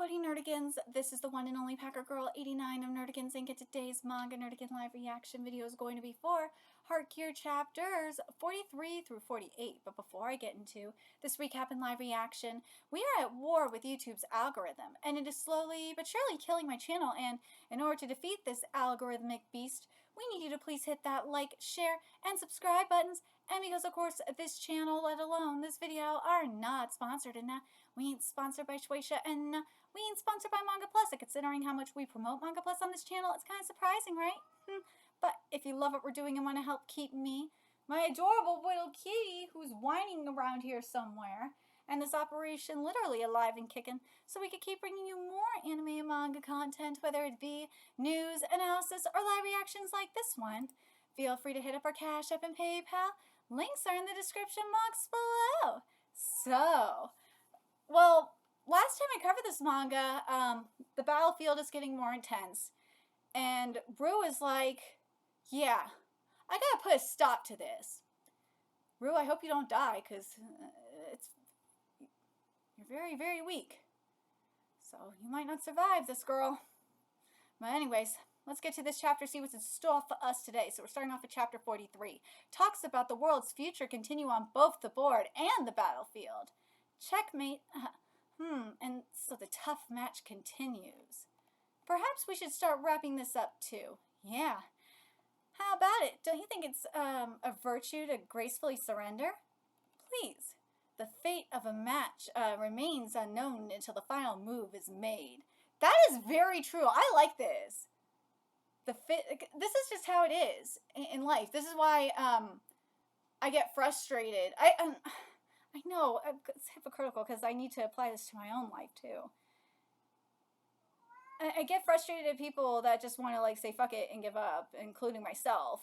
everybody, Nerdigans. This is the one and only Packer Girl 89 of Nerdigans Inc. And today's Manga Nerdigan live reaction video is going to be for Heart Gear chapters 43 through 48. But before I get into this recap and live reaction, we are at war with YouTube's algorithm, and it is slowly but surely killing my channel. And in order to defeat this algorithmic beast, we need you to please hit that like, share, and subscribe buttons. And because, of course, this channel, let alone this video, are not sponsored, and we ain't sponsored by Shueisha, and we ain't sponsored by Manga Plus. And considering how much we promote Manga Plus on this channel, it's kind of surprising, right? But if you love what we're doing and want to help keep me, my adorable little kitty, who's whining around here somewhere, and this operation literally alive and kicking, so we could keep bringing you more anime and manga content, whether it be news, analysis, or live reactions like this one, feel free to hit up our Cash App and PayPal. Links are in the description box below. So, well, last time I covered this manga, the battlefield is getting more intense, and ROUE is like, yeah, I gotta put a stop to this. ROUE, I hope you don't die, because you're very, very weak. So you might not survive this, girl. But anyways, let's get to this chapter, see what's in store for us today. So we're starting off with chapter 43. Talks about the world's future continue on both the board and the battlefield. Checkmate. And so the tough match continues. Perhaps we should start wrapping this up too. Yeah. How about it? Don't you think it's a virtue to gracefully surrender? Please. The fate of a match remains unknown until the final move is made. That is very true. I like this. This is just how it is in life. This is why I get frustrated. I know it's hypocritical because I need to apply this to my own life too. I get frustrated at people that just want to like say fuck it and give up, including myself.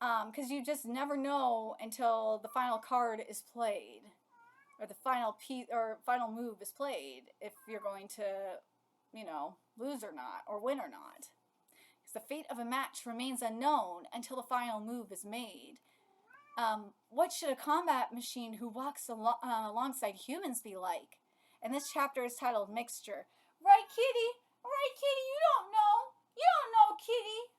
Because you just never know until the final card is played, or the final piece or final move is played, if you're going to, you know, lose or not, or win or not. Because the fate of a match remains unknown until the final move is made. What should a combat machine who walks alongside humans be like? And this chapter is titled Mixture. Right, kitty? Right, kitty? You don't know. You don't know, kitty.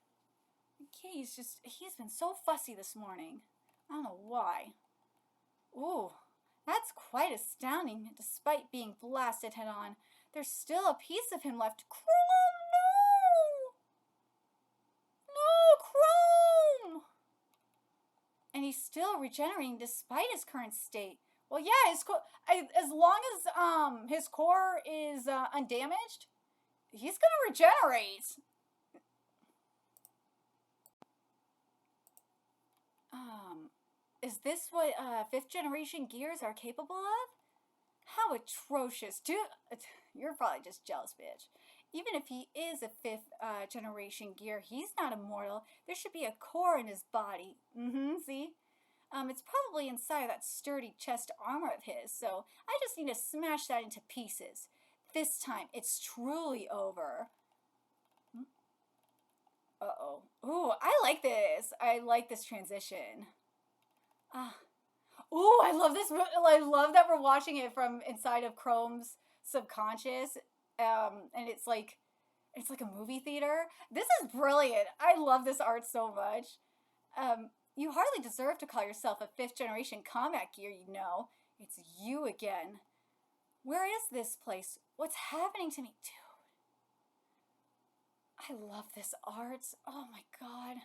Kitty's just, he's been so fussy this morning. I don't know why. Ooh, that's quite astounding. Despite being blasted head on, there's still a piece of him left. Chrome, no! No, Chrome! And he's still regenerating despite his current state. Well, yeah, as long as his core is undamaged, he's gonna regenerate. Is this what 5th generation gears are capable of? How atrocious. Dude, you're probably just jealous, bitch. Even if he is a 5th generation gear, he's not immortal. There should be a core in his body. See? It's probably inside that sturdy chest armor of his, so I just need to smash that into pieces. This time, it's truly over. Uh-oh. Ooh, I like this. I like this transition. Ooh, I love this. I love that we're watching it from inside of Chrome's subconscious. And it's like a movie theater. This is brilliant. I love this art so much. You hardly deserve to call yourself a 5th generation combat gear, you know. It's you again. Where is this place? What's happening to me, dude? I love this art. Oh my god.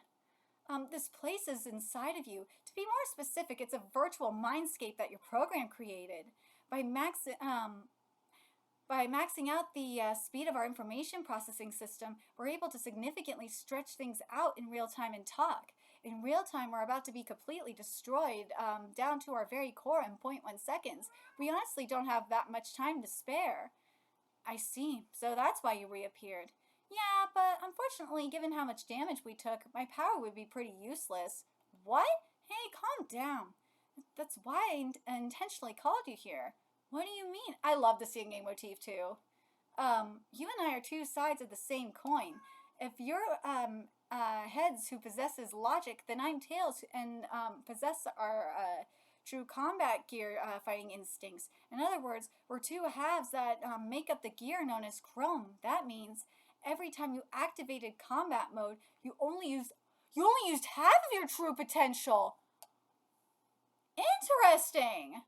This place is inside of you. To be more specific, it's a virtual mindscape that your program created. By maxing out the speed of our information processing system, we're able to significantly stretch things out in real time and talk. In real time, we're about to be completely destroyed down to our very core in 0.1 seconds. We honestly don't have that much time to spare. I see. So that's why you reappeared. Yeah, but unfortunately, given how much damage we took, my power would be pretty useless. What? Hey, calm down. That's why I intentionally called you here. What do you mean? I love the singing motif, too. You and I are two sides of the same coin. If you're heads who possesses logic, then I'm tails and possess our true combat gear fighting instincts. In other words, we're two halves that make up the gear known as chrome. That means every time you activated combat mode, you only used half of your true potential. Interesting.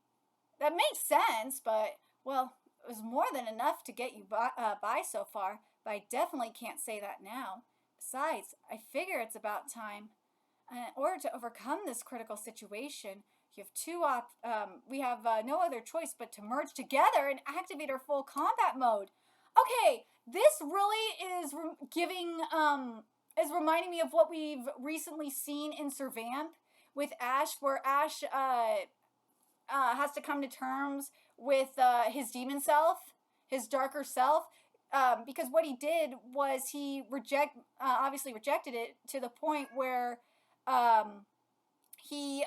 That makes sense, but, well, it was more than enough to get you by so far, but I definitely can't say that now. Besides, I figure it's about time. In order to overcome this critical situation, we have no other choice but to merge together and activate our full combat mode. Okay, this really is reminding me of what we've recently seen in Servamp with Ash, where Ash has to come to terms with his demon self, his darker self, because what he did was he obviously rejected it to the point where he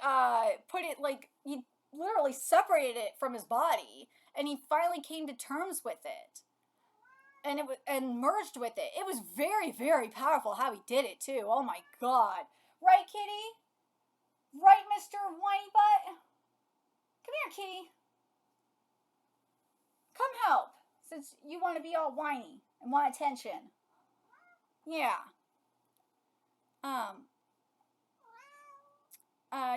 put it, like, he literally separated it from his body, and he finally came to terms with it, and merged with it. It was very, very powerful how he did it too. Oh my god! Right, Kitty? Right, Mr. Whiny Butt? Come here, Kitty. Come help, since you want to be all whiny and want attention. Yeah.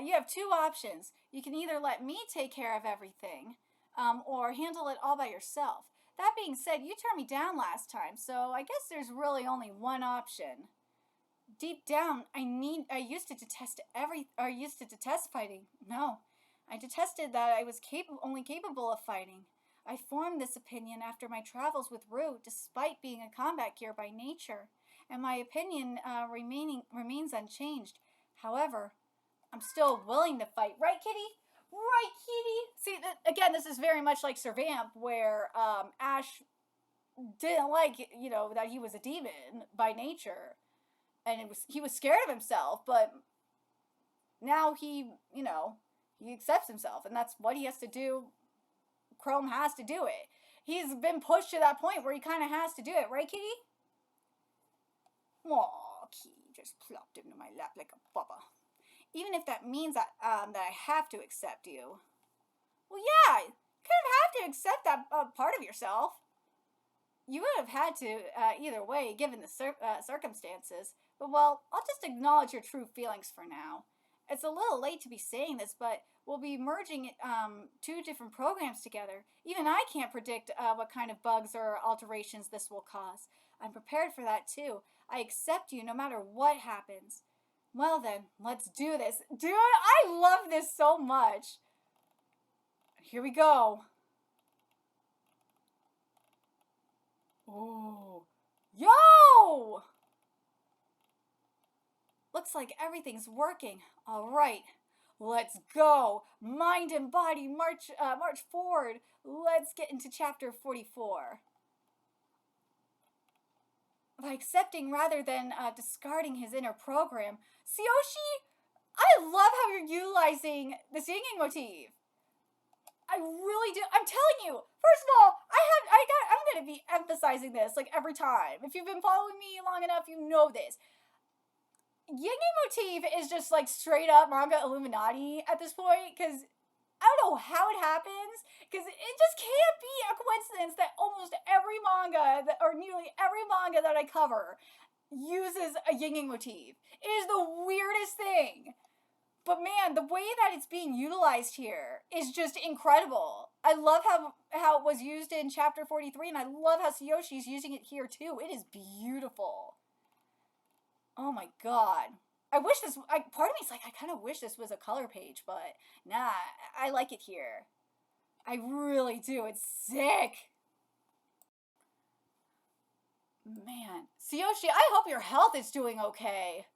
You have two options. You can either let me take care of everything, or handle it all by yourself. That being said, you turned me down last time, so I guess there's really only one option. Deep down, I used to detest fighting. No, I detested that I was only capable of fighting. I formed this opinion after my travels with ROUE, despite being a combat gear by nature, and my opinion remains unchanged. However, I'm still willing to fight. Right, Kitty? Right, Kitty? See, again, this is very much like Servamp, where Ash didn't like, that he was a demon by nature, and he was scared of himself, but now he accepts himself, and that's what he has to do. Chrome has to do it. He's been pushed to that point where he kind of has to do it, right, Kitty? Aw, Kitty just plopped into my lap like a bubba. Even if that means that I have to accept you. Well, yeah, you kind of have to accept that part of yourself. You would have had to either way, given the circumstances. But, well, I'll just acknowledge your true feelings for now. It's a little late to be saying this, but we'll be merging two different programs together. Even I can't predict what kind of bugs or alterations this will cause. I'm prepared for that, too. I accept you no matter what happens. Well then, let's do this. Dude, I love this so much. Here we go. Oh. Yo! Looks like everything's working. All right. Let's go. Mind and body, march forward. Let's get into chapter 44. By accepting rather than discarding his inner program, Tsuyoshi, I love how you're utilizing the singing motif. I really do. I'm telling you. First of all, I'm gonna be emphasizing this like every time. If you've been following me long enough, you know this. Yinging motif is just like straight up manga Illuminati at this point, because I don't know how it happens, because it just can't be a coincidence that almost every manga, or nearly every manga that I cover, uses a yinging motif. It is the weirdest thing. But man, the way that it's being utilized here is just incredible. I love how it was used in chapter 43, and I love how Tsuyoshi's using it here too. It is beautiful. Oh my god. Part of me's like, I kind of wish this was a color page, but nah, I like it here. I really do. It's sick. Man, Tsuyoshi, I hope your health is doing okay.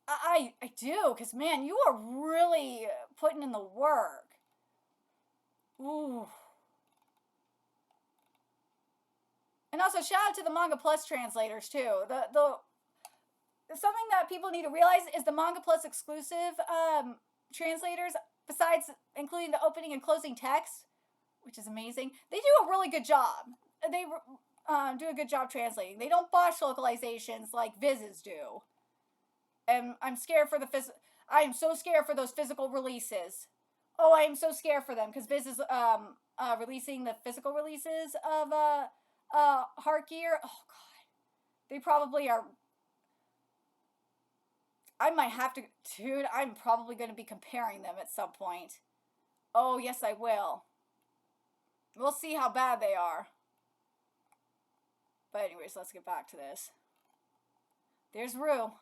I do, because man, you are really putting in the work. Ooh. And also, shout out to the Manga Plus translators, too. Something that people need to realize is the Manga Plus exclusive translators, besides including the opening and closing text, which is amazing, they do a really good job. They do a good job translating. They don't botch localizations like Viz's do. And I am so scared for those physical releases. Oh, I am so scared for them because Viz is releasing the physical releases of Heart Gear. Oh god, they probably are. I might have to, dude. I'm probably going to be comparing them at some point. Oh yes, I will. We'll see how bad they are. But anyways, let's get back to this. There's ROUE.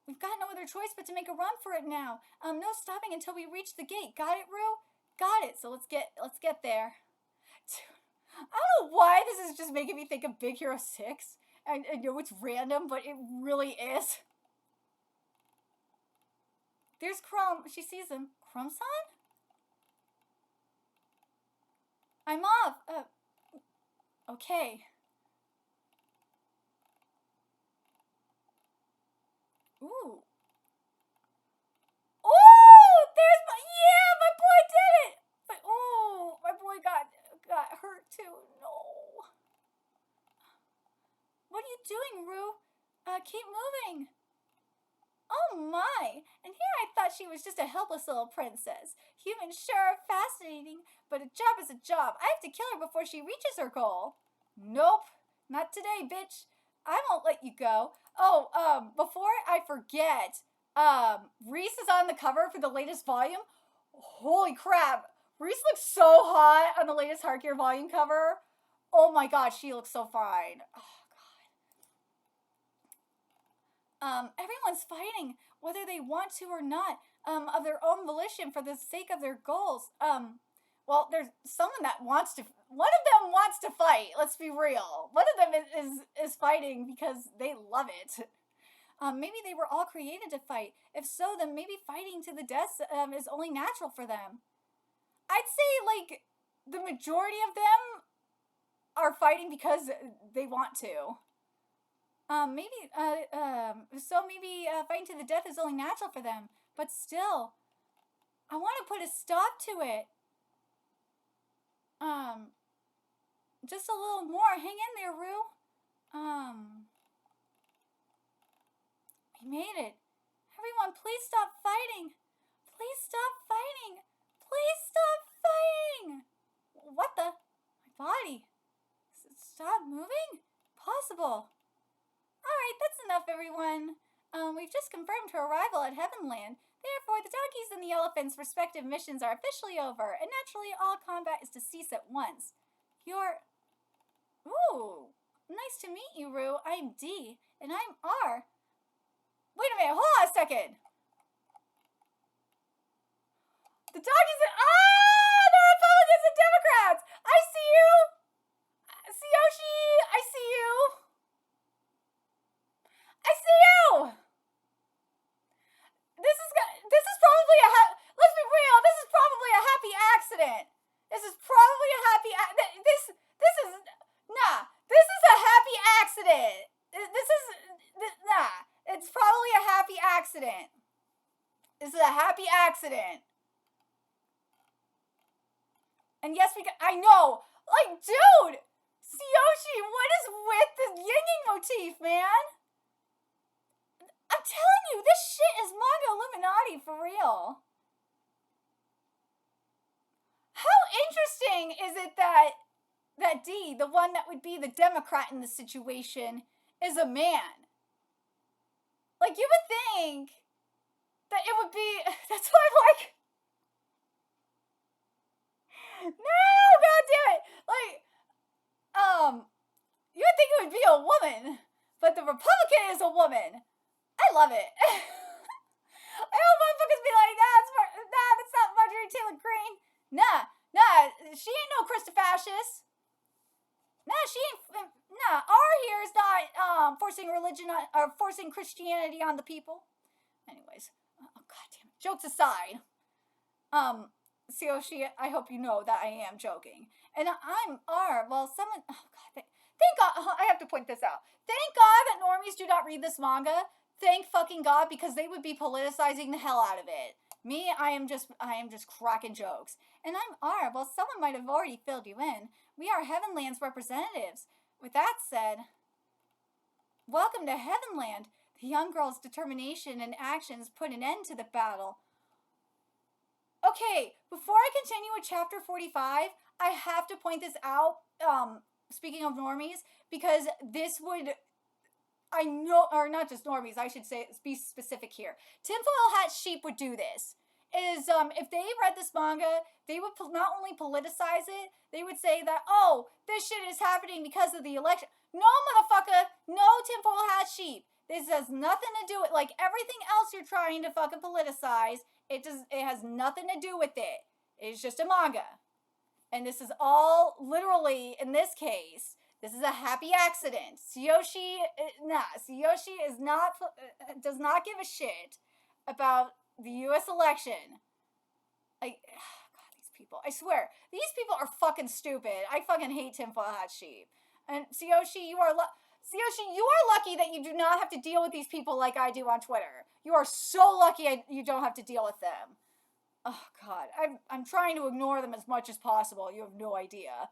We've got no other choice but to make a run for it now. No stopping until we reach the gate. Got it, ROUE? Got it. So let's get there. I don't know why this is just making me think of Big Hero 6. I know it's random, but it really is. There's Chrome. She sees him. Chrome-san? I'm off. Okay. Ooh. Oh, there's my boy did it. But oh, my boy got hurt too. No. What are you doing, ROUE? Keep moving. Oh my! And here I thought she was just a helpless little princess. Humans sure are fascinating, but a job is a job. I have to kill her before she reaches her goal. Nope, not today, bitch. I won't let you go. Oh, before I forget, Reese is on the cover for the latest volume. Holy crap! Reese looks so hot on the latest Heart Gear volume cover. Oh my god, she looks so fine. Oh. Everyone's fighting, whether they want to or not, of their own volition for the sake of their goals. Well, there's someone that wants to. One of them wants to fight. Let's be real. One of them is fighting because they love it. Maybe they were all created to fight. If so, then maybe fighting to the death is only natural for them. I'd say like the majority of them are fighting because they want to. Maybe fighting to the death is only natural for them. But still, I want to put a stop to it. Just a little more. Hang in there, ROUE. We made it. Everyone, please stop fighting. Please stop fighting. Please stop fighting. What the? My body. Stop moving? Possible. Alright, that's enough, everyone. We've just confirmed her arrival at Heavenland. Therefore, the donkeys and the elephants' respective missions are officially over, and naturally, all combat is to cease at once. You're... Ooh, nice to meet you, ROUE. I'm D, and I'm R. Wait a minute, hold on a second. The donkeys and... the Republicans and Democrats! I see you! Tsuyoshi, I see you! I see you! This is probably let's be real, this is probably a happy accident. This is probably a happy this is a happy accident. It's probably a happy accident. This is a happy accident. And yes, I know. Like, dude! Tsuyoshi, what is with the yinging motif, man? I'm telling you, this shit is manga Illuminati for real. How interesting is it that D, the one that would be the Democrat in the situation, is a man? Like, you would think that it would be... That's why I'm like... No, god damn it! Like, you would think it would be a woman, but the Republican is a woman. I love it. I hope motherfuckers be like, that's not Marjorie Taylor Greene. Nah, she ain't no Krista fascist. R here is not forcing religion or forcing Christianity on the people. Anyways, oh god damn it. Jokes aside, Tsuyoshi, I hope you know that I am joking. And I'm R. Well, someone... Oh god, thank God... I have to point this out. Thank God that normies do not read this manga. Thank fucking God, because they would be politicizing the hell out of it. Me, I am just cracking jokes. And I'm R. Well, someone might have already filled you in. We are Heavenland's representatives. With that said, welcome to Heavenland. The young girl's determination and actions put an end to the battle. Okay, before I continue with chapter 45, I have to point this out, speaking of normies, because this would, I know, or not just normies, I should say, be specific here. Tinfoil Hat Sheep would do this. Is, if they read this manga, they would not only politicize it, they would say that, oh, this shit is happening because of the election. No, motherfucker, no Tinfoil Hat Sheep. This has nothing to do with, like, everything else you're trying to fucking politicize, it has nothing to do with it. It's just a manga. And this is all, literally, in this case, this is a happy accident. Tsuyoshi is not, does not give a shit about the U.S. election. God, these people, I swear, these people are fucking stupid. I fucking hate Tinfoil Hat Sheep. And Tsuyoshi, you are lucky that you do not have to deal with these people like I do on Twitter. You are so lucky you don't have to deal with them. Oh, God. I'm trying to ignore them as much as possible. You have no idea.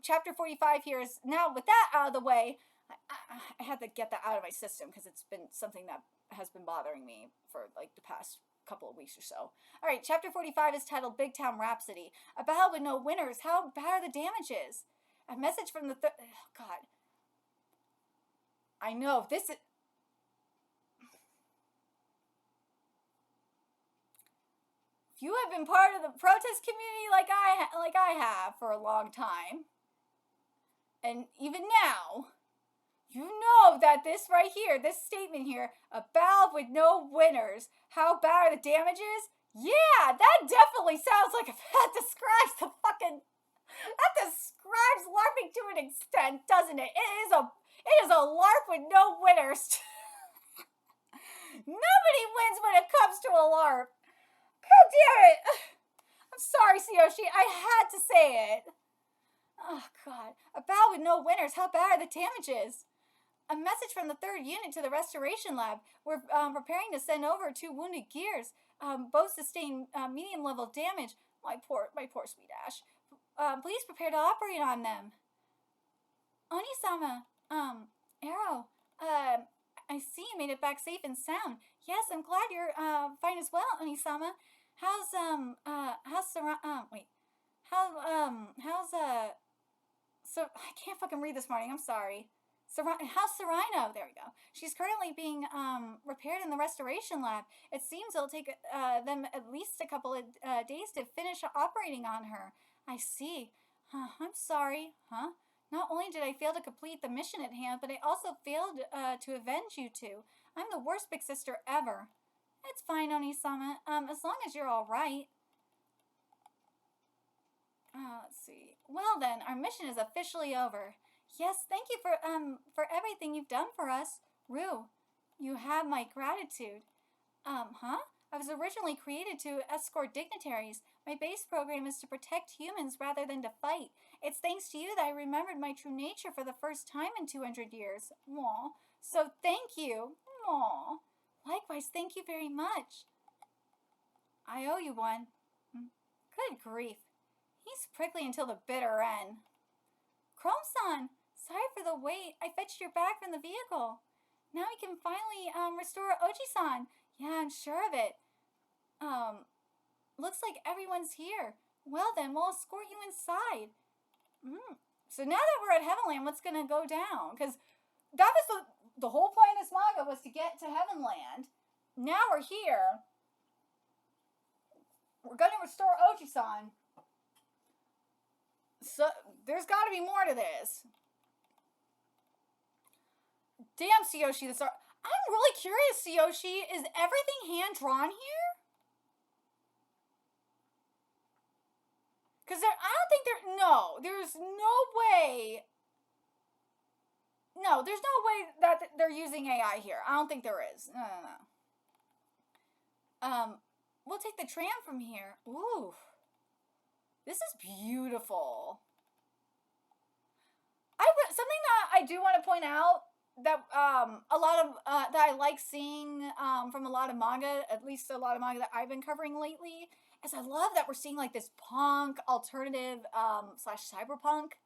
Chapter 45 here is, now with that out of the way, I had to get that out of my system because it's been something that has been bothering me for, like, the past couple of weeks or so. Alright, chapter 45 is titled Big Town Rhapsody. A battle with no winners. How bad are the damages? A message from the oh, God. I know, this is... If you have been part of the protest community like I have for a long time, and even now, you know that this right here, this statement here, a battle with no winners, how bad are the damages? Yeah, that definitely sounds like that describes LARPing to an extent, doesn't it? It is a LARP with no winners. Nobody wins when it comes to a LARP. God damn it! I'm sorry, Tsuyoshi. I had to say it. Oh, God. A battle with no winners. How bad are the damages? A message from the 3rd unit to the restoration lab. We're preparing to send over 2 wounded gears. Both sustain medium-level damage. My poor sweet Ash. Please prepare to operate on them. Oni-sama, Arrow, I see you made it back safe and sound. Yes, I'm glad you're fine as well, Oni-sama. How's so I can't fucking read this morning. I'm sorry. How's Serino? There we go. She's currently being repaired in the restoration lab. It seems it'll take them at least a couple of days to finish operating on her. I see. I'm sorry. Not only did I fail to complete the mission at hand, but I also failed to avenge you two. I'm the worst big sister ever. It's fine, Oni-sama. As long as you're all right. Let's see. Well then, our mission is officially over. Yes, thank you for everything you've done for us. ROUE, you have my gratitude. I was originally created to escort dignitaries. My base program is to protect humans rather than to fight. It's thanks to you that I remembered my true nature for the first time in 200 years. Aww. So thank you. Aww. Likewise, thank you very much. I owe you one. Good grief. He's prickly until the bitter end. Chrome-san, sorry for the wait. I fetched your bag from the vehicle. Now we can finally restore Oji-san. Yeah, I'm sure of it. Looks like everyone's here. Well then, we'll escort you inside. So now that we're at Heavenland, what's gonna go down? Because that was the whole point of this manga, was to get to Heavenland. Now we're here. We're gonna restore Oji-san. So there's got to be more to this. Damn, Tsuyoshi, I'm really curious, Tsuyoshi. Is everything hand drawn here? Because there's no way. No, there's no way that they're using AI here. I don't think there is. No. We'll take the tram from here. Ooh. This is beautiful. Something that I do want to point out that a lot of that I like seeing from a lot of manga, at least a lot of manga that I've been covering lately, is I love that we're seeing like this punk alternative / cyberpunk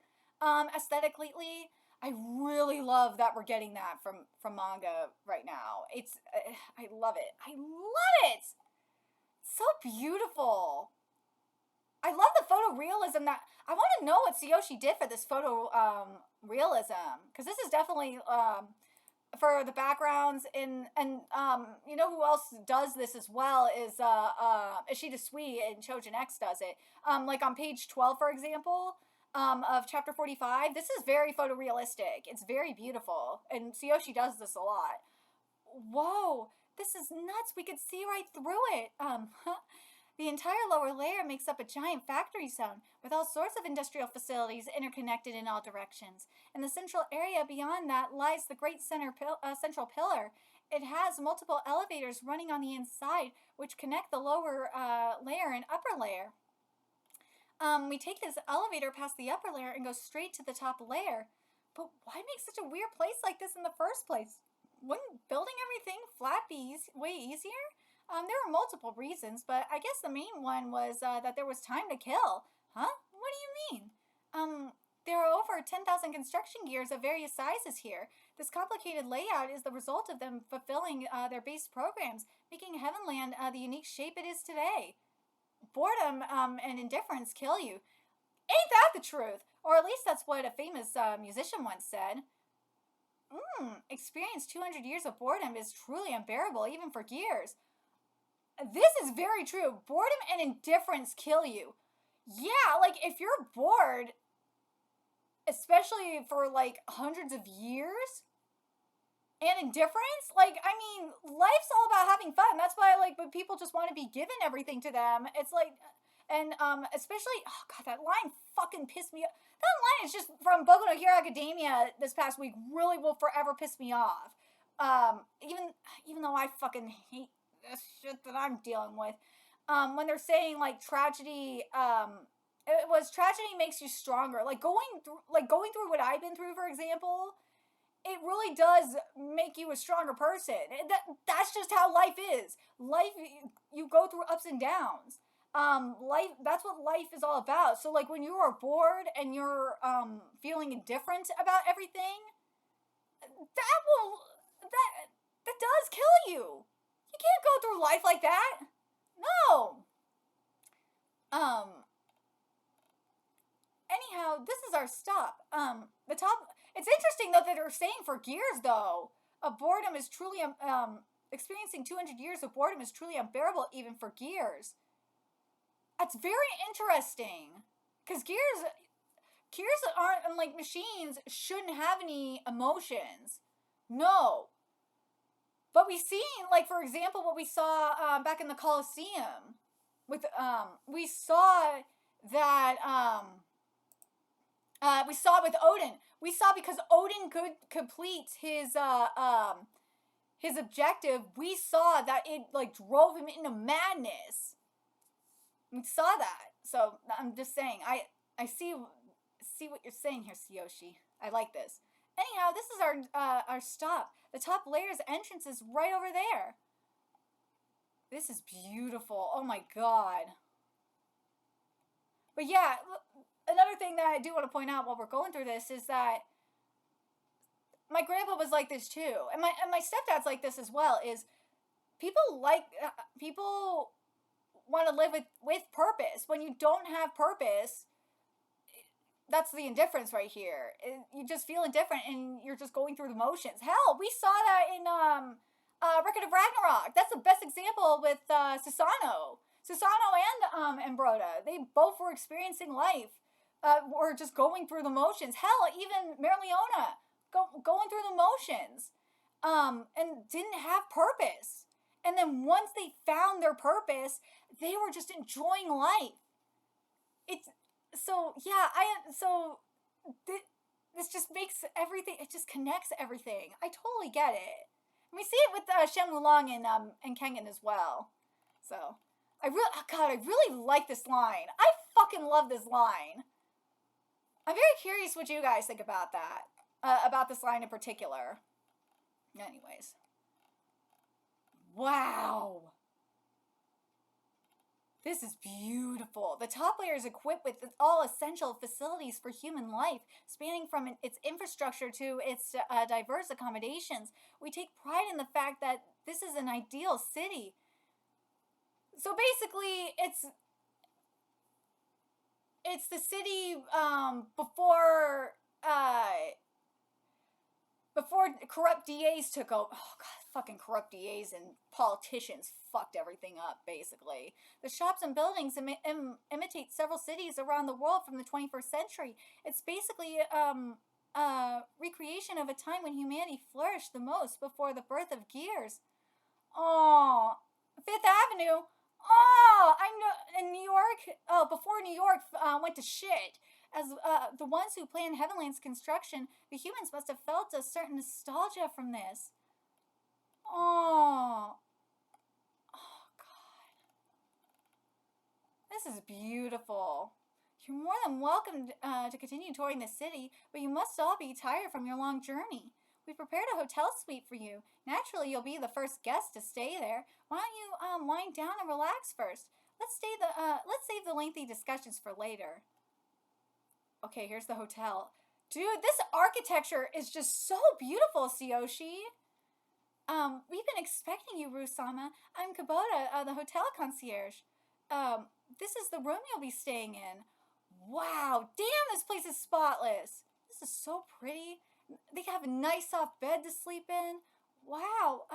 aesthetic lately. I really love that we're getting that from manga right now. I love it. I love it. So beautiful. I love the photorealism that I want to know what Tsuyoshi did for this photo realism, because this is definitely for the backgrounds and you know who else does this as well is Ishida Sui and Chojin X does it. Like on page 12 for example, of chapter 45, this is very photorealistic. It's very beautiful and Tsuyoshi does this a lot. Whoa, this is nuts. We could see right through it. The entire lower layer makes up a giant factory zone with all sorts of industrial facilities interconnected in all directions. In the central area beyond that lies the great central pillar. It has multiple elevators running on the inside, which connect the lower layer and upper layer. We take this elevator past the upper layer and go straight to the top layer. But why make such a weird place like this in the first place? Wouldn't building everything flat be way easier? There were multiple reasons, but I guess the main one was that there was time to kill. Huh? What do you mean? There are over 10,000 construction gears of various sizes here. This complicated layout is the result of them fulfilling their base programs, making Heavenland the unique shape it is today. Boredom and indifference kill you. Ain't that the truth? Or at least that's what a famous musician once said. Experience 200 years of boredom is truly unbearable, even for gears. This is very true. Boredom and indifference kill you. Yeah, like if you're bored, especially for like hundreds of years, and indifference, like, I mean, life's all about having fun. That's why, like, when people just want to be given everything to them, it's like, and especially, oh god, that line fucking pissed me off. That line is just from Boku no Hero Academia this past week. Really will forever piss me off. Even though I fucking hate this shit that I'm dealing with. When they're saying like tragedy, it was tragedy makes you stronger. Like going through what I've been through, for example, it really does make you a stronger person. That's just how life is. Life, you go through ups and downs. Life, that's what life is all about. So like when you are bored and you're feeling indifferent about everything, that does kill you. You can't go through life like that. No. Anyhow, this is our stop. The top. It's interesting though that they're saying for gears though, boredom is truly experiencing 200 years of boredom is truly unbearable even for gears. That's very interesting, because gears aren't, unlike machines, shouldn't have any emotions. No. But we see, like, for example, what we saw back in the Colosseum. We saw that, we saw with Odin. We saw because Odin could complete his objective, we saw that it, like, drove him into madness. We saw that. So, I'm just saying, I see what you're saying here, Tsuyoshi. I like this. Anyhow, this is our stop. The top layer's entrance is right over there. This is beautiful. Oh my god. But yeah, another thing that I do want to point out while we're going through this is that my grandpa was like this too, and my stepdad's like this as well. Is people want to live with purpose. When you don't have purpose, that's the indifference right here. You just feel indifferent and you're just going through the motions. Hell, we saw that in Record of Ragnarok. That's the best example with Susanoo and Broda. They both were experiencing life. Were just going through the motions. Hell, even Merleona going through the motions. And didn't have purpose. And then once they found their purpose, they were just enjoying life. This just makes everything, it just connects everything. I totally get it. And we see it with Shen Wulong and Kengan as well. So, I really like this line. I fucking love this line. I'm very curious what you guys think about that. About this line in particular. Anyways. Wow. This is beautiful. The top layer is equipped with all essential facilities for human life, spanning from its infrastructure to its diverse accommodations. We take pride in the fact that this is an ideal city. So basically, it's the city before corrupt DAs took over. Oh god, fucking corrupt DAs and politicians fucked everything up. Basically, the shops and buildings imitate several cities around the world from the 21st century. It's basically a recreation of a time when humanity flourished the most before the birth of gears. Oh, Fifth Avenue. Oh, I know in New York. Oh, before New York went to shit. As the ones who planned Heavenland's construction, the humans must have felt a certain nostalgia from this. Oh, oh God, this is beautiful. You're more than welcome to continue touring the city, but you must all be tired from your long journey. We prepared a hotel suite for you. Naturally, you'll be the first guest to stay there. Why don't you wind down and relax first? Let's save the lengthy discussions for later. Okay, here's the hotel. Dude, this architecture is just so beautiful, Tsuyoshi. We've been expecting you, ROUE-sama. I'm Kubota, the hotel concierge. This is the room you'll be staying in. Wow, damn, this place is spotless. This is so pretty. They have a nice soft bed to sleep in. Wow,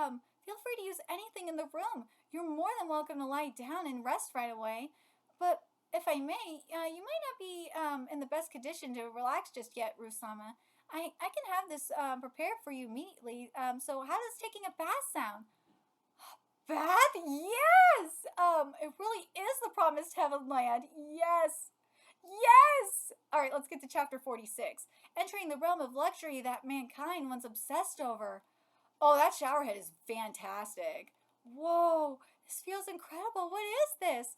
feel free to use anything in the room. You're more than welcome to lie down and rest right away. But if I may, you might not be in the best condition to relax just yet, ROUE-sama. I can have this prepared for you immediately. So how does taking a bath sound? Bath? Yes! It really is the promised Heavenland. Yes! Yes! Alright, let's get to chapter 46. Entering the realm of luxury that mankind once obsessed over. Oh, that showerhead is fantastic. Whoa, this feels incredible. What is this?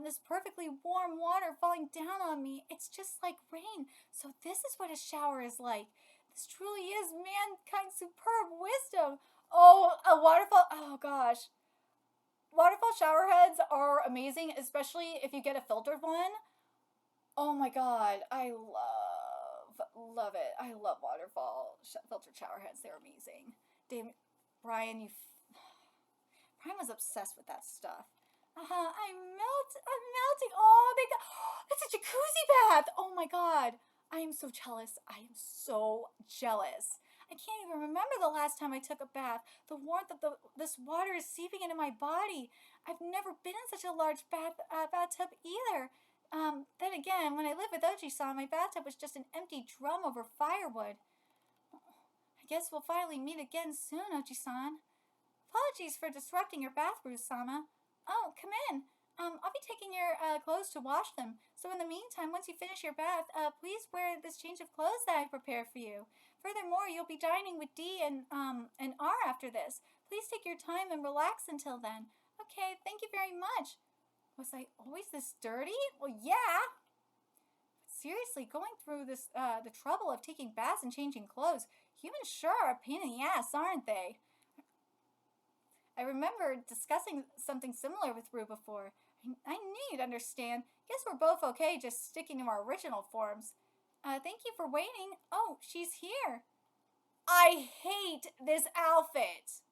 This perfectly warm water falling down on me. It's just like rain. So this is what a shower is like. This truly is mankind's superb wisdom. Oh, a waterfall. Oh, gosh. Waterfall shower heads are amazing, especially if you get a filtered one. Oh my god, I love it. I love waterfall filtered shower heads. They're amazing. Brian, Brian was obsessed with that stuff. I'm melting. Oh, it's a jacuzzi bath. Oh my god, I am so jealous. I am so jealous. I can't even remember the last time I took a bath. The warmth of this water is seeping into my body. I've never been in such a large bathtub either. Then again, when I lived with Oji-san, my bathtub was just an empty drum over firewood. I guess we'll finally meet again soon, Oji-san. Apologies for disrupting your bath, ROUE-sama. Oh, come in. I'll be taking your clothes to wash them. So in the meantime, once you finish your bath, please wear this change of clothes that I prepared for you. Furthermore, you'll be dining with D and R after this. Please take your time and relax until then. Okay, thank you very much. Was I always this dirty? Well, yeah. But seriously, going through this the trouble of taking baths and changing clothes, humans sure are a pain in the ass, aren't they? I remember discussing something similar with ROUE before. I knew you'd understand. Guess we're both okay just sticking to our original forms. Thank you for waiting. Oh, she's here. I hate this outfit.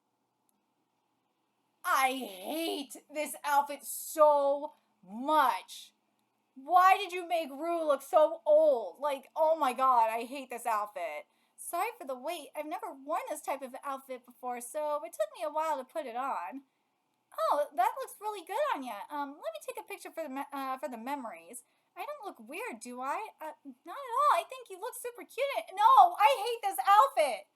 I hate this outfit so much. Why did you make ROUE look so old? Like, oh my god, I hate this outfit. Sorry for the wait. I've never worn this type of outfit before, so it took me a while to put it on. Oh, that looks really good on you. Let me take a picture for the memories. I don't look weird, do I? Not at all. I think you look super cute. No, I hate this outfit.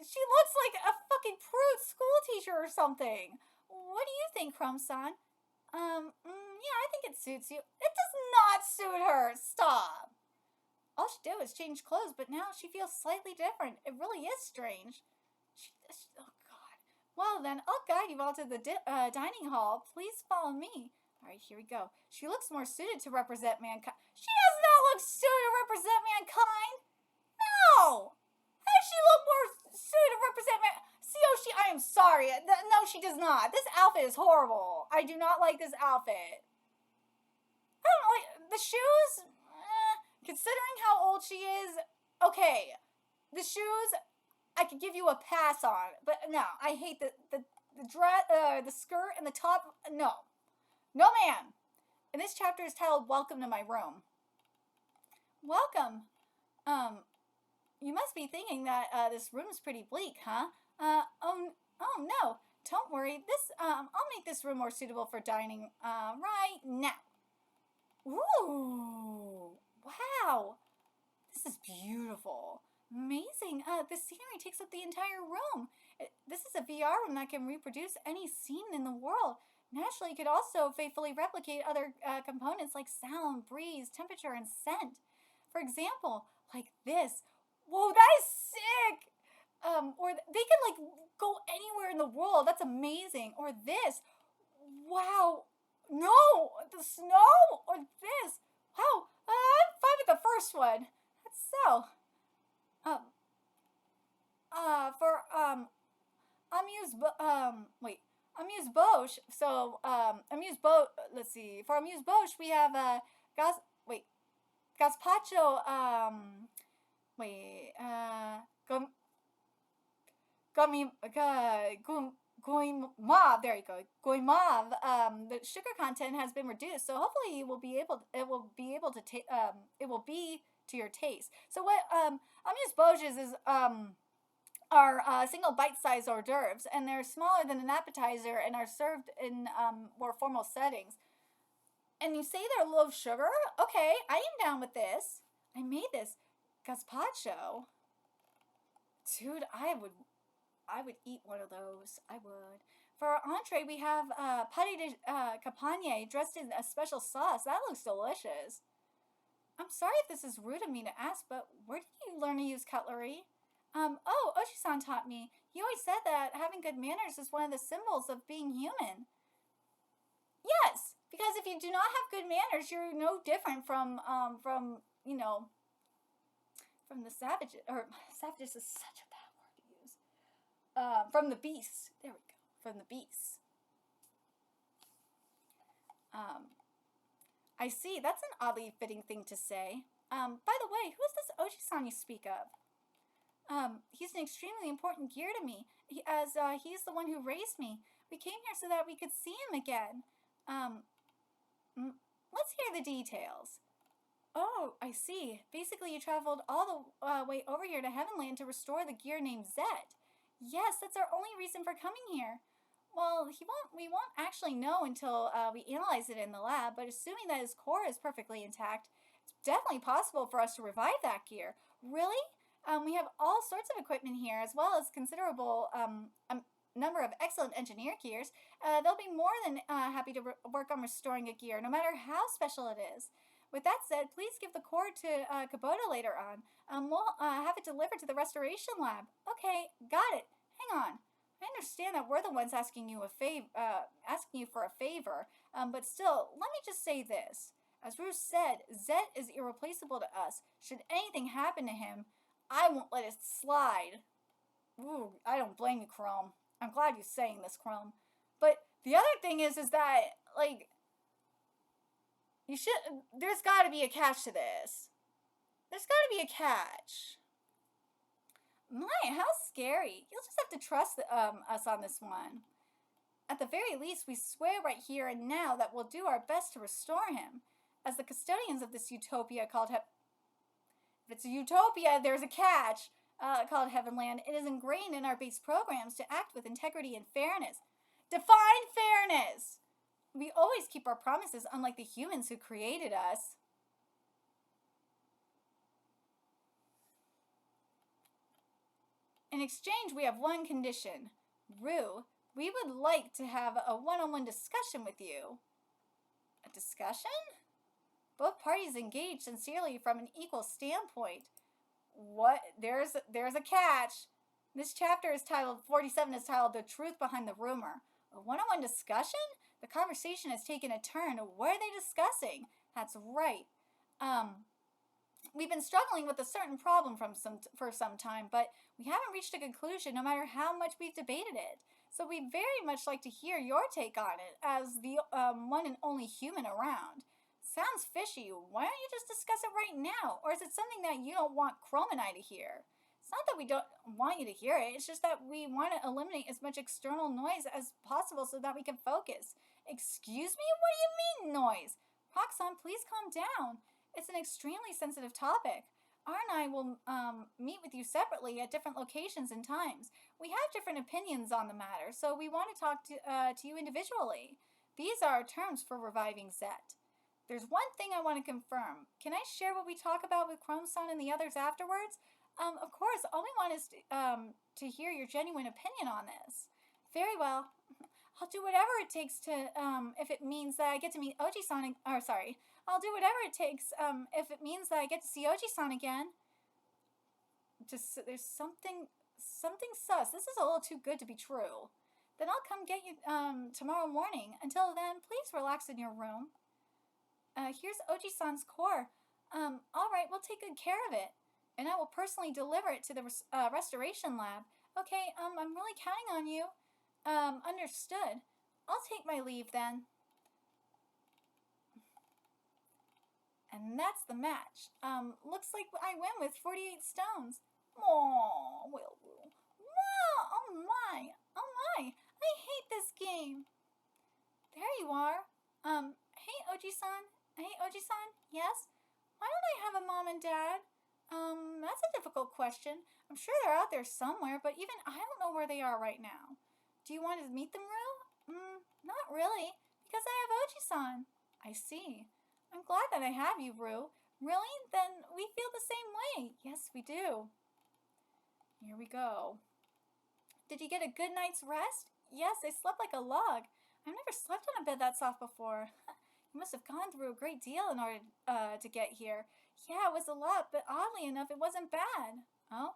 She looks like a fucking prude school teacher or something. What do you think, Chrome-san? Yeah, I think it suits you. It does not suit her. Stop. All she did was change clothes, but now she feels slightly different. It really is strange. Oh, God. Well, then, I'll guide you all to the dining hall. Please follow me. All right, here we go. She looks more suited to represent mankind. She does not look suited to represent mankind. No. How does she look more suited to represent mankind? Tsuyoshi, I am sorry. No, she does not. This outfit is horrible. I do not like this outfit. I don't like the shoes. Considering how old she is, okay, the shoes I could give you a pass on, but no, I hate the skirt and the top. No, No, ma'am. And this chapter is titled Welcome to My Room. Welcome. You must be thinking that this room is pretty bleak, huh? Oh no. Don't worry. I'll make this room more suitable for dining right now. Ooh, wow. This is beautiful. Amazing. The scenery takes up the entire room. This is a VR room that can reproduce any scene in the world. Naturally, it could also faithfully replicate other components like sound, breeze, temperature, and scent. For example, like this. Whoa, that is sick! Or they can like go anywhere in the world. That's amazing. Or this. Wow. No, the snow. Or this. Wow. I'm fine with the first one. That's so. For Amuse Bouche. So Amuse Bouche. Let's see. For Amuse Bouche, we have Gazpacho. Goimauve. There you go. Goimauve. The sugar content has been reduced, so hopefully it will be to your taste. So what Amuse Bouches is are single bite-sized hors d'oeuvres, and they're smaller than an appetizer and are served in more formal settings. And you say they're low sugar? Okay, I am down with this. I made this gazpacho. Dude, I would eat one of those. I would. For our entree, we have pâté de campagne dressed in a special sauce. That looks delicious. I'm sorry if this is rude of me to ask, but where did you learn to use cutlery? Oshi-san taught me. He always said that having good manners is one of the symbols of being human. Yes, because if you do not have good manners, you're no different from the savages. Or savages is such a bad word to use. From the beasts. There we go. From the beasts. I see. That's an oddly fitting thing to say. By the way, who is this Oshi-san you speak of? He's an extremely important gear to me, he's the one who raised me. We came here so that we could see him again. Let's hear the details. Oh, I see. Basically, you traveled all the way over here to Heavenland to restore the gear named Zet. Yes, that's our only reason for coming here. Well, we won't actually know until we analyze it in the lab, but assuming that his core is perfectly intact, it's definitely possible for us to revive that gear. Really? We have all sorts of equipment here, as well as considerable number of excellent engineer gears. They'll be more than happy to work on restoring a gear, no matter how special it is. With that said, please give the core to Kubota later on. We'll have it delivered to the restoration lab. Okay, got it. Hang on. I understand that we're the ones asking you for a favor, but still, let me just say this. As ROUE said, Zet is irreplaceable to us. Should anything happen to him, I won't let it slide. Ooh, I don't blame you, Chrome. I'm glad you're saying this, Chrome. But the other thing is that, like, there's gotta be a catch to this. There's gotta be a catch. My, how scary. You'll just have to trust us on this one. At the very least, we swear right here and now that we'll do our best to restore him. As the custodians of this utopia called If it's a utopia, there's a catch, called Heavenland. It is ingrained in our base programs to act with integrity and fairness. Define fairness! We always keep our promises, unlike the humans who created us. In exchange, we have one condition. ROUE, we would like to have a one-on-one discussion with you. A discussion? Both parties engage sincerely from an equal standpoint. What? There's a catch. This chapter is titled 47 is titled The Truth Behind the Rumor. A one-on-one discussion? The conversation has taken a turn. What are they discussing? That's right. We've been struggling with a certain problem for some time, but we haven't reached a conclusion no matter how much we've debated it. So we'd very much like to hear your take on it as the one and only human around. Sounds fishy. Why don't you just discuss it right now? Or is it something that you don't want Chrome and I to hear? It's not that we don't want you to hear it, it's just that we want to eliminate as much external noise as possible so that we can focus. Excuse me? What do you mean, noise? Roxanne, please calm down. It's an extremely sensitive topic. R and I will meet with you separately at different locations and times. We have different opinions on the matter, so we want to talk to you individually. These are our terms for reviving Zet. There's one thing I want to confirm. Can I share what we talk about with Chrome-san and the others afterwards? Of course, all we want is to hear your genuine opinion on this. Very well. I'll do whatever it takes to, if it means that I get to meet Oji-san, I'll do whatever it takes, if it means that I get to see Oji-san again. Just, there's something sus. This is a little too good to be true. Then I'll come get you, tomorrow morning. Until then, please relax in your room. Here's Oji-san's core. Alright, we'll take good care of it. And I will personally deliver it to the restoration lab. Okay, I'm really counting on you. Understood. I'll take my leave then. And that's the match. Looks like I win with 48 stones. Aww, well, wow, oh my, I hate this game. There you are. Hey Oji-san, yes? Why don't I have a mom and dad? That's a difficult question. I'm sure they're out there somewhere, but even I don't know where they are right now. Do you want to meet them, ROUE? Not really, because I have Oji-san. I see. I'm glad that I have you, ROUE. Really? Then we feel the same way. Yes, we do. Here we go. Did you get a good night's rest? Yes, I slept like a log. I've never slept on a bed that soft before. You must have gone through a great deal in order to get here. Yeah, it was a lot, but oddly enough, it wasn't bad. Oh?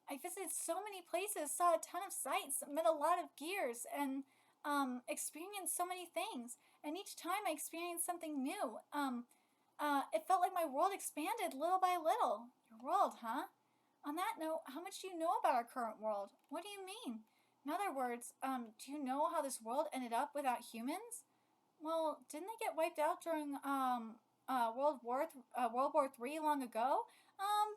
I visited so many places, saw a ton of sights, met a lot of gears, and experienced so many things. And each time I experienced something new. It felt like my world expanded little by little. Your world, huh? On that note, how much do you know about our current world? What do you mean? In other words, do you know how this world ended up without humans? Well, didn't they get wiped out during World War III long ago?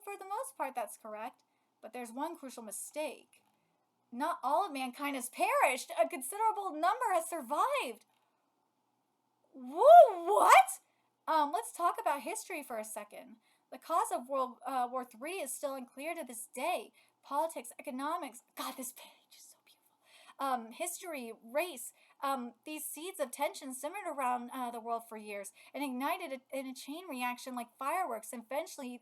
For the most part, that's correct. But there's one crucial mistake. Not all of mankind has perished. A considerable number has survived. Whoa, what? Let's talk about history for a second. The cause of World War III is still unclear to this day. Politics, economics. God, this page is so beautiful. History, race. These seeds of tension simmered around the world for years and ignited in a chain reaction like fireworks. Eventually,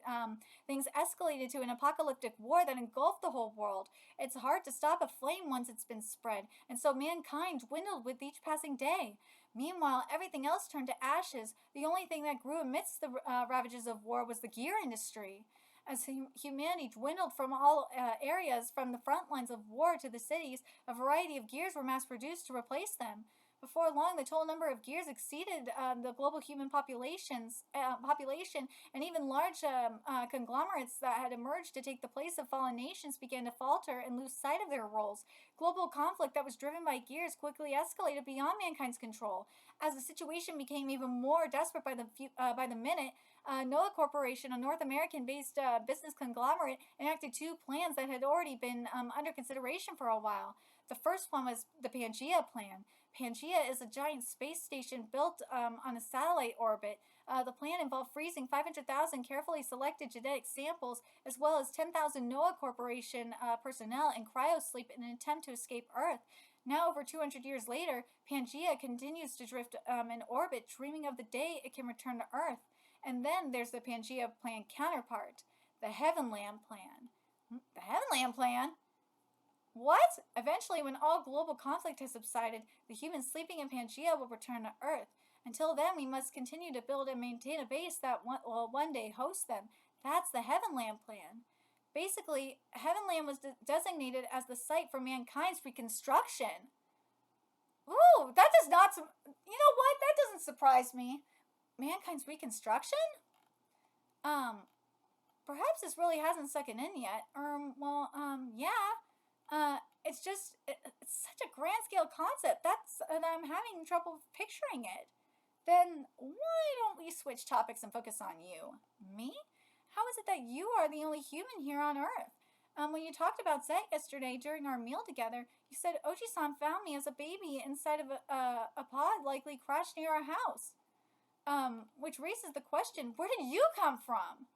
things escalated to an apocalyptic war that engulfed the whole world. It's hard to stop a flame once it's been spread, and so mankind dwindled with each passing day. Meanwhile, everything else turned to ashes. The only thing that grew amidst the ravages of war was the gear industry. As humanity dwindled from all areas, from the front lines of war to the cities, a variety of gears were mass-produced to replace them. Before long, the total number of gears exceeded the global human population, and even large conglomerates that had emerged to take the place of fallen nations began to falter and lose sight of their roles. Global conflict that was driven by gears quickly escalated beyond mankind's control. As the situation became even more desperate by the minute, NOAA Corporation, a North American-based business conglomerate, enacted two plans that had already been under consideration for a while. The first one was the Pangea Plan. Pangea is a giant space station built on a satellite orbit. The plan involved freezing 500,000 carefully selected genetic samples, as well as 10,000 NOAA Corporation personnel in cryosleep in an attempt to escape Earth. Now, over 200 years later, Pangea continues to drift in orbit, dreaming of the day it can return to Earth. And then there's the Pangea Plan counterpart, the Heavenland Plan. The Heavenland Plan? What? Eventually, when all global conflict has subsided, the humans sleeping in Pangea will return to Earth. Until then, we must continue to build and maintain a base that will one day host them. That's the Heavenland Plan. Basically, Heavenland was designated as the site for mankind's reconstruction. Ooh, that does not... You know what? That doesn't surprise me. Mankind's reconstruction? Perhaps this really hasn't sunk in yet. Yeah. It's such a grand scale concept. And I'm having trouble picturing it. Then why don't we switch topics and focus on you? Me? How is it that you are the only human here on Earth? When you talked about Zet yesterday during our meal together, you said Oji-san found me as a baby inside of a pod likely crashed near our house. Which raises the question, where did you come from?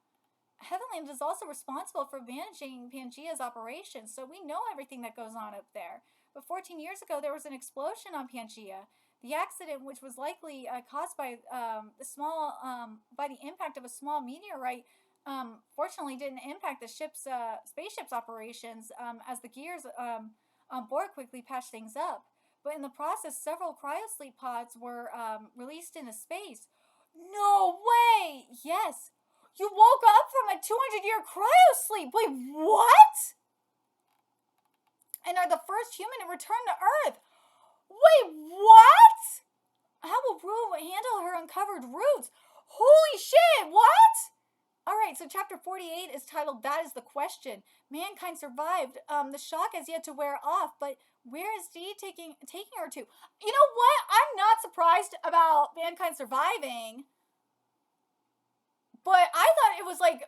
Heavenland is also responsible for managing Pangea's operations, so we know everything that goes on up there. But 14 years ago, there was an explosion on Pangea. The accident, which was likely caused by by the impact of a small meteorite, fortunately didn't impact the spaceship's operations, as the gears on board quickly patched things up. But in the process, several cryosleep pods were released into space. No way! Yes. You woke up from a 200-year cryosleep. Wait, what? And are the first human to return to Earth. Wait, what? How will ROUE handle her uncovered roots? Holy shit, what? Alright, so chapter 48 is titled That is the Question. Mankind survived. The shock has yet to wear off, but where is Dee taking her to? You know what? I'm not surprised about mankind surviving. But I thought it was like,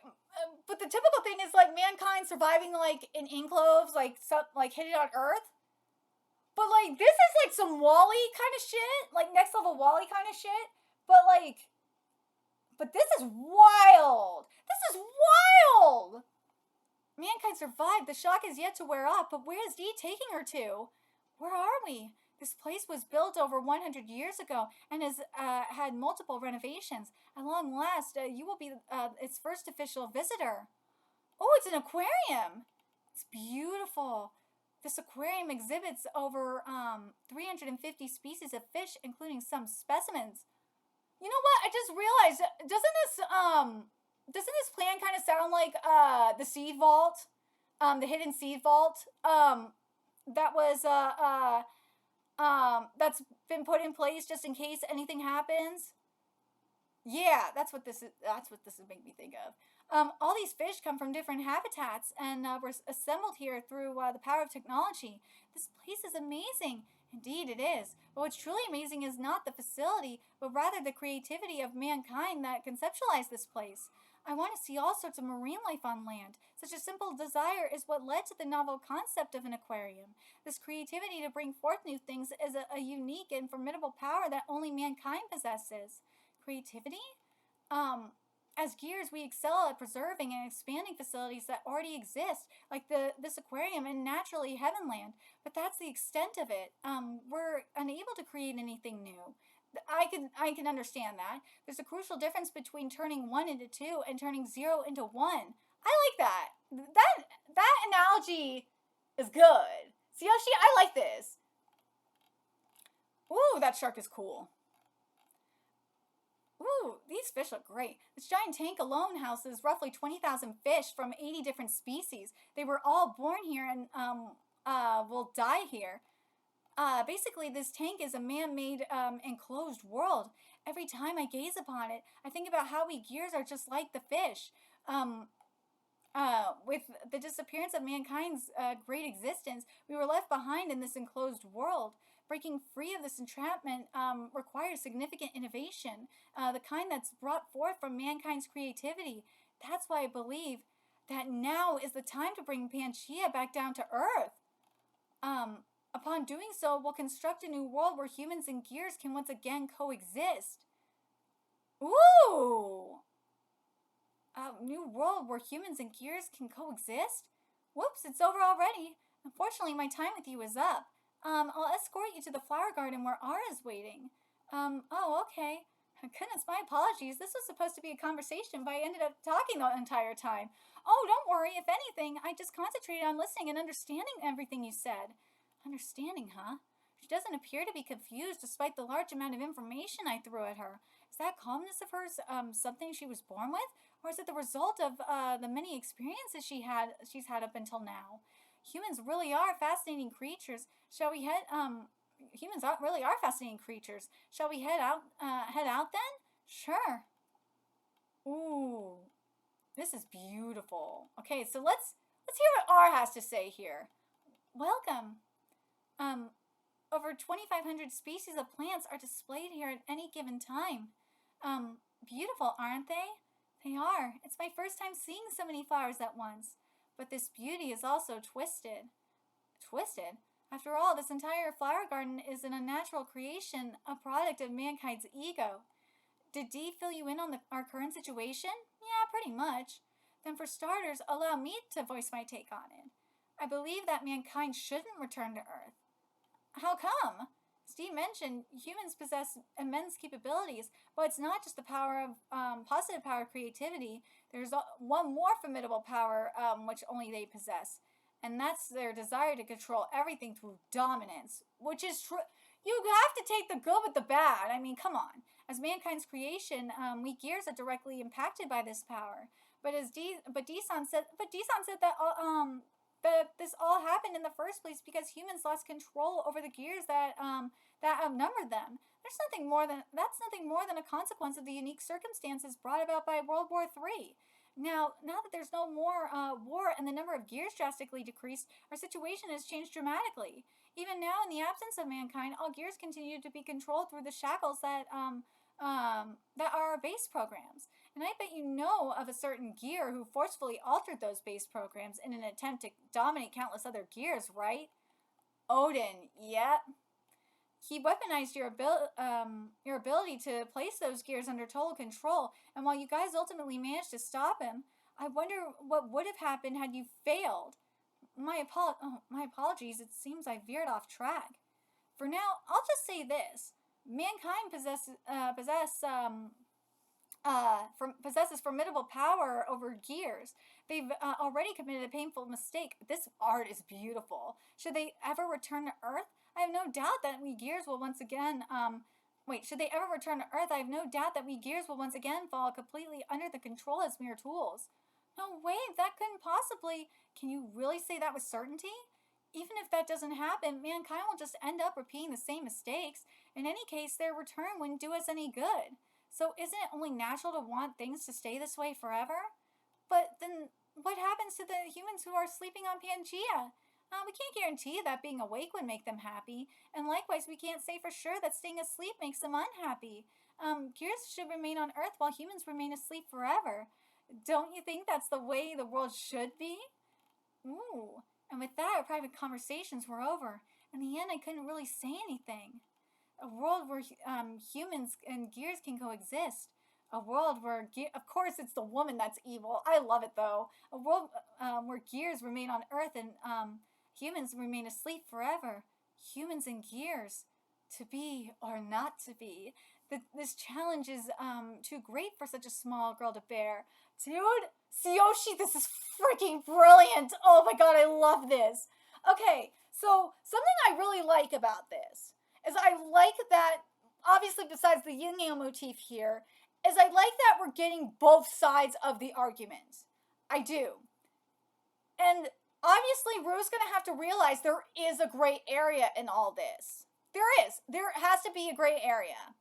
but the typical thing is like mankind surviving like in enclaves, like hidden on Earth. But like this is like some Wall-E kind of shit, like next level Wall-E kind of shit. But this is wild. This is wild. Mankind survived. The shock is yet to wear off. But where is Dee taking her to? Where are we? This place was built over 100 years ago and has had multiple renovations. At long last, you will be its first official visitor. Oh, it's an aquarium. It's beautiful. This aquarium exhibits over 350 species of fish, including some specimens. You know what? I just realized, doesn't this plan kind of sound like the seed vault, the hidden seed vault, that was that's been put in place just in case anything happens? Yeah, that's what this is making me think of. All these fish come from different habitats and were assembled here through the power of technology. This place is amazing. Indeed, it is. But what's truly amazing is not the facility, but rather the creativity of mankind that conceptualized this place. I want to see all sorts of marine life on land. Such a simple desire is what led to the novel concept of an aquarium. This creativity to bring forth new things is a unique and formidable power that only mankind possesses. Creativity? As gears, we excel at preserving and expanding facilities that already exist, like this aquarium and naturally Heavenland. But that's the extent of it. We're unable to create anything new. I can understand that. There's a crucial difference between turning 1 into 2 and turning 0 into 1. I like that. That analogy is good. See, Yoshi, I like this. Ooh, that shark is cool. Ooh, these fish look great. This giant tank alone houses roughly 20,000 fish from 80 different species. They were all born here and will die here. Basically, this tank is a man-made enclosed world. Every time I gaze upon it, I think about how we gears are just like the fish. With the disappearance of mankind's great existence, we were left behind in this enclosed world. Breaking free of this entrapment requires significant innovation, the kind that's brought forth from mankind's creativity. That's why I believe that now is the time to bring Pangea back down to Earth. Upon doing so, we'll construct a new world where humans and gears can once again coexist. Ooh! A new world where humans and gears can coexist? Whoops, it's over already. Unfortunately, my time with you is up. I'll escort you to the flower garden where Ara's waiting. Oh, okay. Goodness, my apologies. This was supposed to be a conversation, but I ended up talking the entire time. Oh, don't worry. If anything, I just concentrated on listening and understanding everything you said. Understanding, huh? She doesn't appear to be confused despite the large amount of information I threw at her. Is that calmness of hers something she was born with? Or is it the result of the many experiences she's had up until now? Humans really are fascinating creatures. Shall we head really are fascinating creatures. Shall we head out then? Sure. Ooh. This is beautiful. Okay, so let's hear what R has to say here. Welcome. Over 2,500 species of plants are displayed here at any given time. Beautiful, aren't they? They are. It's my first time seeing so many flowers at once. But this beauty is also twisted. Twisted? After all, this entire flower garden is an unnatural creation, a product of mankind's ego. Did Dee fill you in on our current situation? Yeah, pretty much. Then for starters, allow me to voice my take on it. I believe that mankind shouldn't return to Earth. How come? Steve mentioned humans possess immense capabilities, but it's not just the power of positive power of creativity. There's one more formidable power which only they possess, and that's their desire to control everything through dominance, which is true. You have to take the good with the bad. I mean, come on. As mankind's creation, we gears are directly impacted by this power. But Desan said that this all happened in the first place because humans lost control over the gears that outnumbered them. That's nothing more than a consequence of the unique circumstances brought about by World War III. Now that there's no more war and the number of gears drastically decreased, our situation has changed dramatically. Even now, in the absence of mankind, all gears continue to be controlled through the shackles that are our base programs. And I bet you know of a certain gear who forcefully altered those base programs in an attempt to dominate countless other gears, right? Odin, yep. He weaponized your ability to place those gears under total control, and while you guys ultimately managed to stop him, I wonder what would have happened had you failed. My apologies, it seems I veered off track. For now, I'll just say this. Mankind possesses formidable power over gears. They've already committed a painful mistake. This art is beautiful. Should they ever return to Earth, I have no doubt that we gears will once again should they ever return to Earth, I have no doubt that we gears will once again fall completely under the control as mere tools. No way, that couldn't possibly. Can you really say that with certainty? Even if that doesn't happen, mankind will just end up repeating the same mistakes. In any case, their return wouldn't do us any good. So isn't it only natural to want things to stay this way forever? But then what happens to the humans who are sleeping on Pangea? We can't guarantee that being awake would make them happy, and likewise we can't say for sure that staying asleep makes them unhappy. Gears should remain on Earth while humans remain asleep forever. Don't you think that's the way the world should be? Ooh. And with that, our private conversations were over. In the end, I couldn't really say anything. A world where humans and gears can coexist. A world where, of course, it's the woman that's evil. I love it, though. A world where gears remain on Earth and humans remain asleep forever. Humans and gears. To be or not to be. This challenge is too great for such a small girl to bear. Dude, Tsuyoshi, this is freaking brilliant. Oh my god, I love this. Okay, so something I really like about this is I like that, obviously besides the yin-yang motif here, is I like that we're getting both sides of the argument. I do. And obviously Rue's going to have to realize there is a gray area in all this. There is. There has to be a gray area.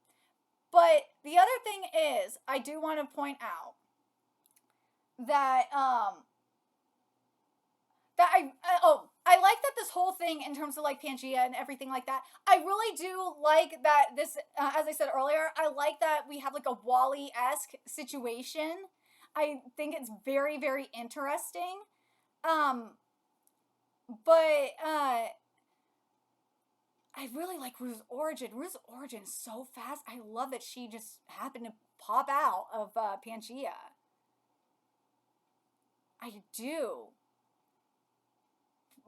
But the other thing is, I do want to point out that I like that this whole thing in terms of like Pangea and everything like that. I really do like that this, as I said earlier, I like that we have like a Wall-E-esque situation. I think it's very, very interesting. But I really like Rue's origin. Rue's origin is so fast. I love that she just happened to pop out of Pangea. I do.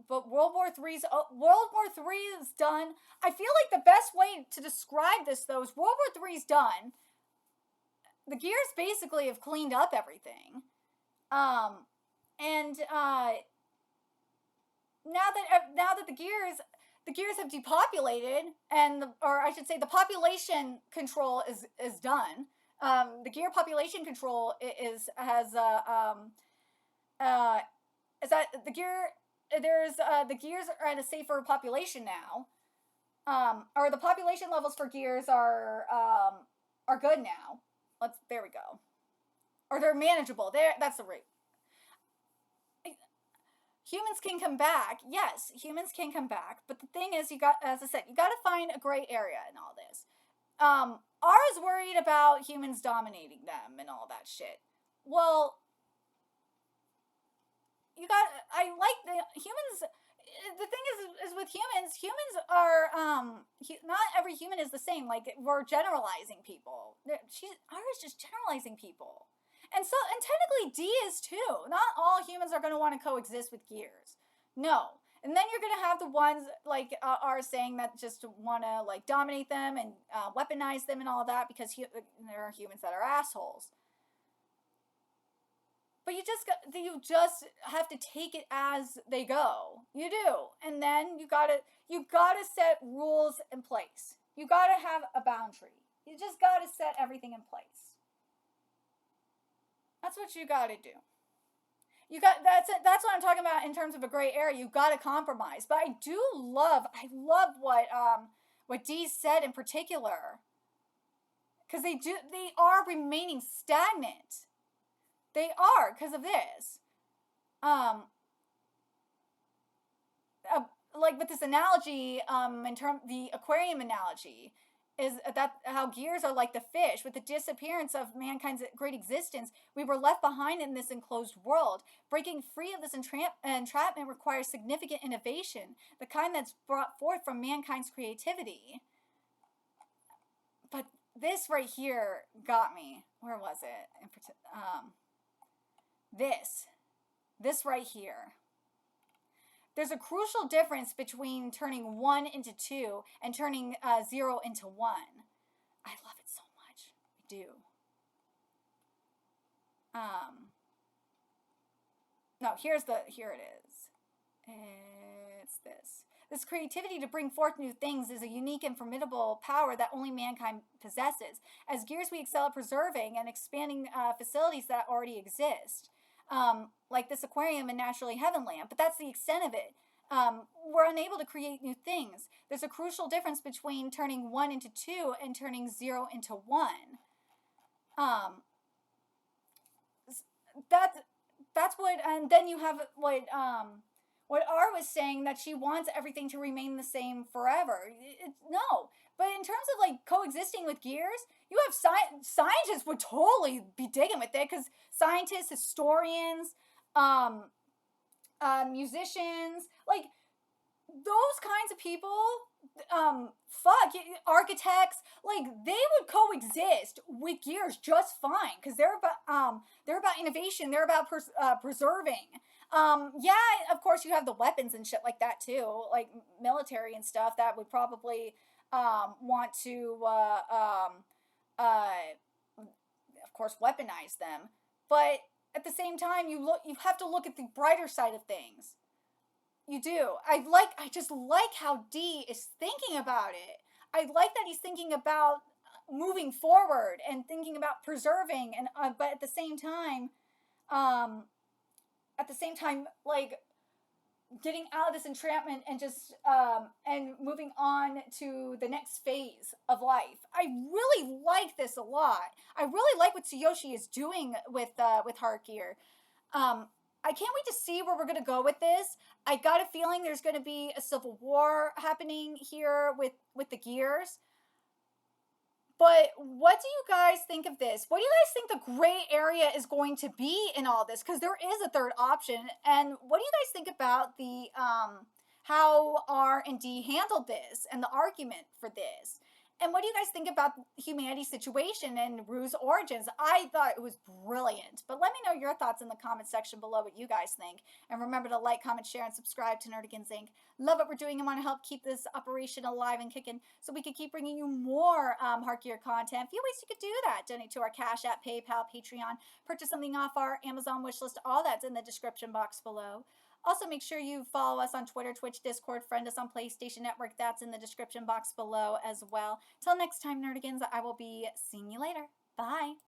But World War III is done. I feel like the best way to describe this, though, is World War III is done. The gears basically have cleaned up everything. Now that the gears have depopulated, or I should say, the population control is done. The gear population control is that the gears are at a safer population now. Or the population levels for gears are good now. There we go. Or they're manageable. That's the rate. Humans can come back. Yes, humans can come back. But the thing is, as I said, you got to find a gray area in all this. Ara's worried about humans dominating them and all that shit. Well, I like the humans. The thing is with humans are not every human is the same. Like we're generalizing people. Ours just generalizing people, and technically D is too. Not all humans are going to want to coexist with gears. No, and then you're going to have the ones like are saying that just want to like dominate them and weaponize them and all of that because there are humans that are assholes. But you just have to take it as they go. You do, and then you gotta set rules in place. You gotta have a boundary. You just gotta set everything in place. That's what you gotta do. That's what I'm talking about in terms of a gray area. You gotta compromise. But I love what Dee said in particular, because they are remaining stagnant. They are because of this. Like with this analogy, in term the aquarium analogy, is that how gears are like the fish. With the disappearance of mankind's great existence, we were left behind in this enclosed world. Breaking free of this entrapment requires significant innovation, the kind that's brought forth from mankind's creativity. But this right here got me. Where was it? This right here. There's a crucial difference between turning 1 into 2 and turning 0 into 1. I love it so much. I do. No, here it is. It's this. This creativity to bring forth new things is a unique and formidable power that only mankind possesses. As gears, we excel at preserving and expanding facilities that already exist. Like this aquarium in Naturally Heavenland, but that's the extent of it. We're unable to create new things. There's a crucial difference between turning 1 into 2 and turning 0 into 1. That's what, and then you have what R was saying, that she wants everything to remain the same forever. No. But in terms of like coexisting with gears, you have scientists would totally be digging with it, because scientists, historians, musicians, like those kinds of people, architects, like they would coexist with gears just fine, because they're about innovation, they're about preserving. Yeah, of course you have the weapons and shit like that too, like military and stuff that would probably want to of course weaponize them, but at the same time you have to look at the brighter side of things. You do. I just like how D is thinking about it. I like that he's thinking about moving forward and thinking about preserving, and but at the same time like getting out of this entrapment and just and moving on to the next phase of life. I really like this a lot. I really like what Tsuyoshi is doing with Heart Gear. I can't wait to see where we're going to go with this. I got a feeling there's going to be a civil war happening here with the gears. But what do you guys think of this? What do you guys think the gray area is going to be in all this? Because there is a third option. And what do you guys think about the how R and D handled this and the argument for this? And what do you guys think about humanity's situation and ROUE's origins? I thought it was brilliant. But let me know your thoughts in the comment section below, what you guys think. And remember to like, comment, share, and subscribe to Nerdigans Inc. Love what we're doing and want to help keep this operation alive and kicking so we can keep bringing you more Heart Gear content. A few ways you could do that. Donate to our Cash App, PayPal, Patreon. Purchase something off our Amazon wishlist. All that's in the description box below. Also, make sure you follow us on Twitter, Twitch, Discord, friend us on PlayStation Network. That's in the description box below as well. Till next time, Nerdigans, I will be seeing you later. Bye.